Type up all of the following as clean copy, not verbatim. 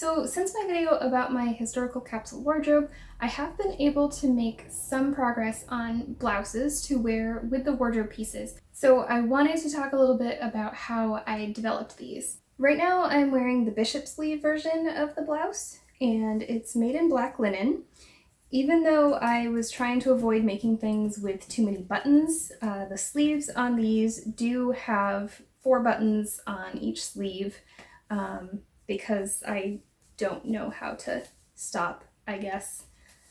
So since my video about my historical capsule wardrobe, I have been able to make some progress on blouses to wear with the wardrobe pieces. So I wanted to talk a little bit about how I developed these. Right now I'm wearing the bishop sleeve version of the blouse, and it's made in black linen. Even though I was trying to avoid making things with too many buttons, the sleeves on these do have 4 buttons on each sleeve because I don't know how to stop, I guess.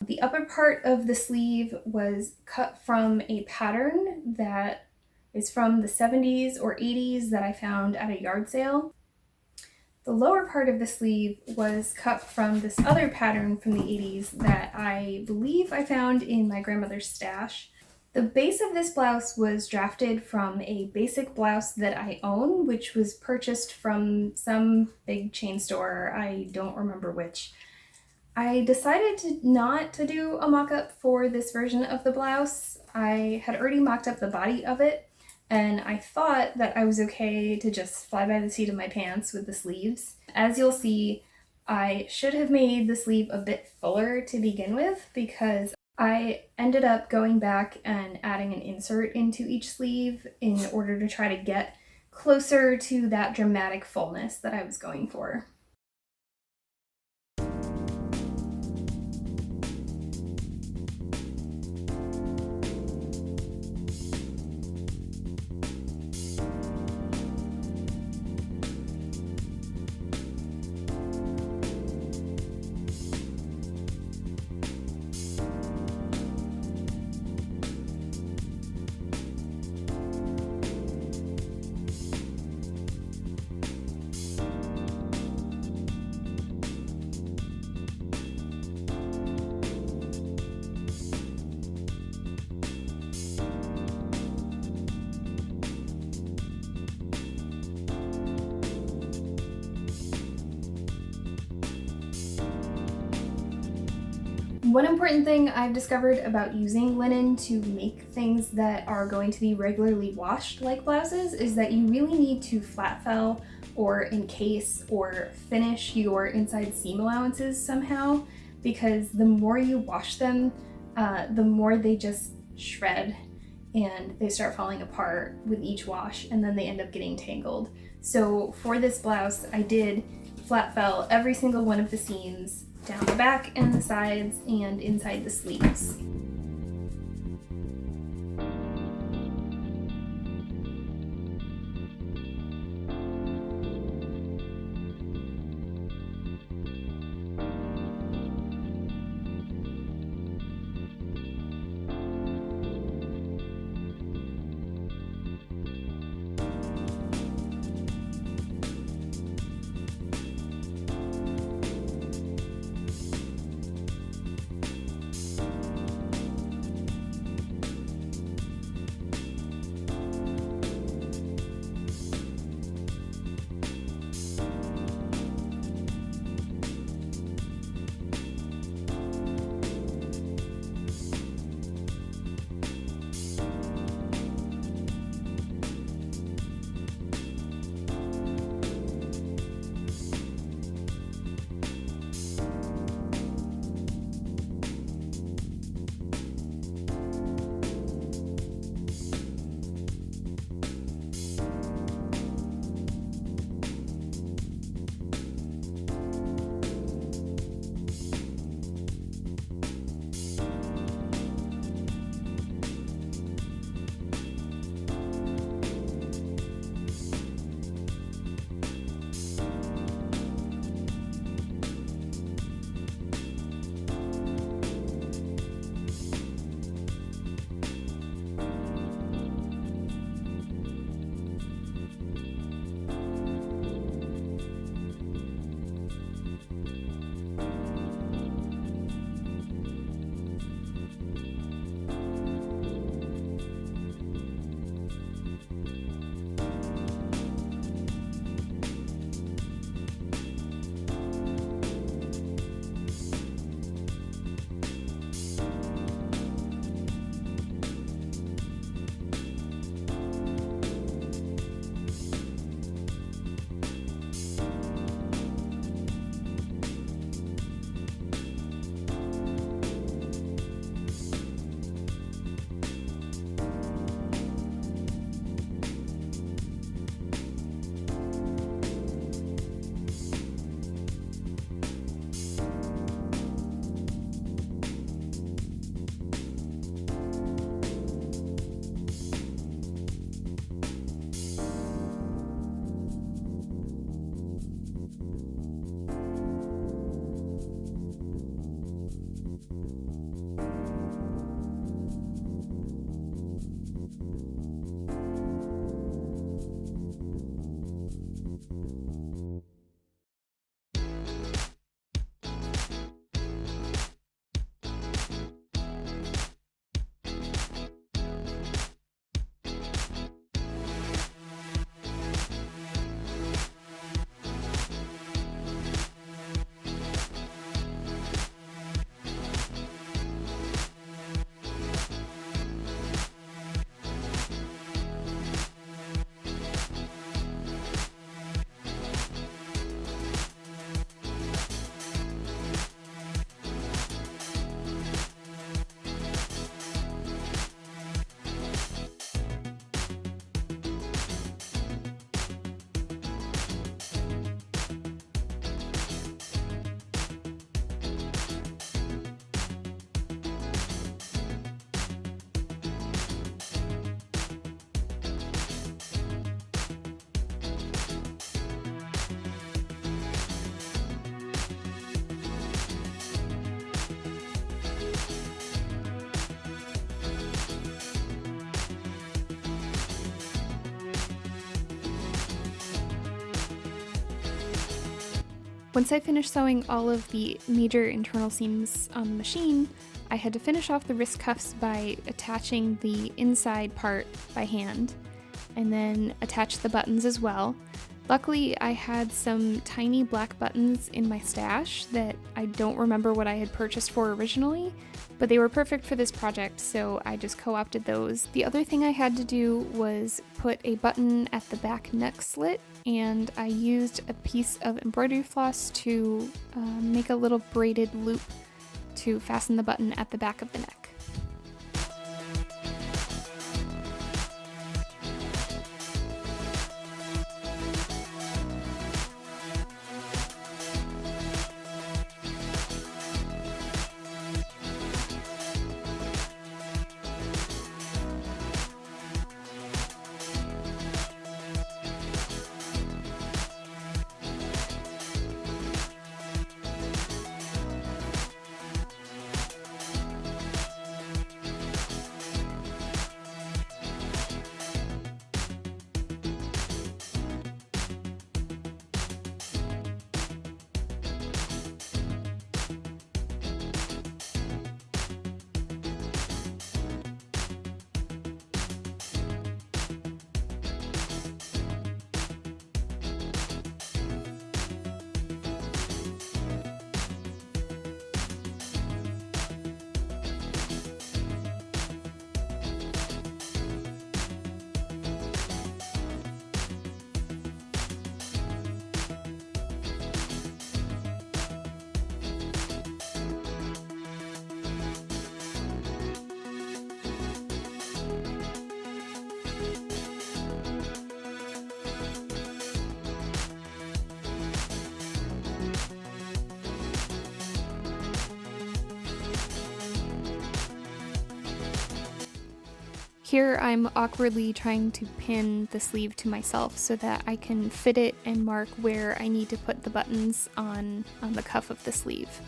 The upper part of the sleeve was cut from a pattern that is from the 70s or 80s that I found at a yard sale. The lower part of the sleeve was cut from this other pattern from the 80s that I believe I found in my grandmother's stash. The base of this blouse was drafted from a basic blouse that I own, which was purchased from some big chain store, I don't remember which. I decided not to do a mock-up for this version of the blouse. I had already mocked up the body of it, and I thought that I was okay to just fly by the seat of my pants with the sleeves. As you'll see, I should have made the sleeve a bit fuller to begin with because I ended up going back and adding an insert into each sleeve in order to try to get closer to that dramatic fullness that I was going for. One important thing I've discovered about using linen to make things that are going to be regularly washed like blouses is that you really need to flat fell or encase or finish your inside seam allowances somehow, because the more you wash them, the more they just shred and they start falling apart with each wash, and then they end up getting tangled. So for this blouse, I did flat fell every single one of the seams down the back and the sides and inside the sleeves. Once I finished sewing all of the major internal seams on the machine, I had to finish off the wrist cuffs by attaching the inside part by hand, and then attach the buttons as well. Luckily, I had some tiny black buttons in my stash that I don't remember what I had purchased for originally, but they were perfect for this project, so I just co-opted those. The other thing I had to do was put a button at the back neck slit, and I used a piece of embroidery floss to make a little braided loop to fasten the button at the back of the neck. Here I'm awkwardly trying to pin the sleeve to myself so that I can fit it and mark where I need to put the buttons on the cuff of the sleeve.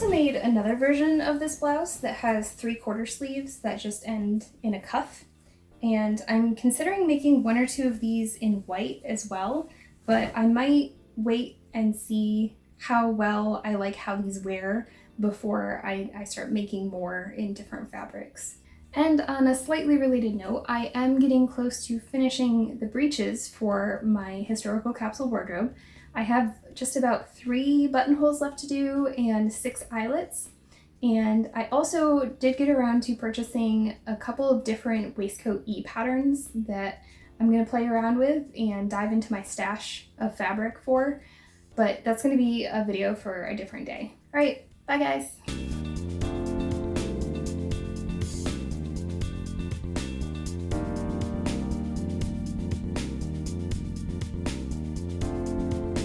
also made another version of this blouse that has 3/4 sleeves that just end in a cuff. And I'm considering making 1 or 2 of these in white as well, but I might wait and see how well I like how these wear before I start making more in different fabrics. And on a slightly related note, I am getting close to finishing the breeches for my historical capsule wardrobe. I have just about 3 buttonholes left to do and 6 eyelets. And I also did get around to purchasing a couple of different waistcoat E patterns that I'm going to play around with and dive into my stash of fabric for, but that's going to be a video for a different day. All right, bye guys!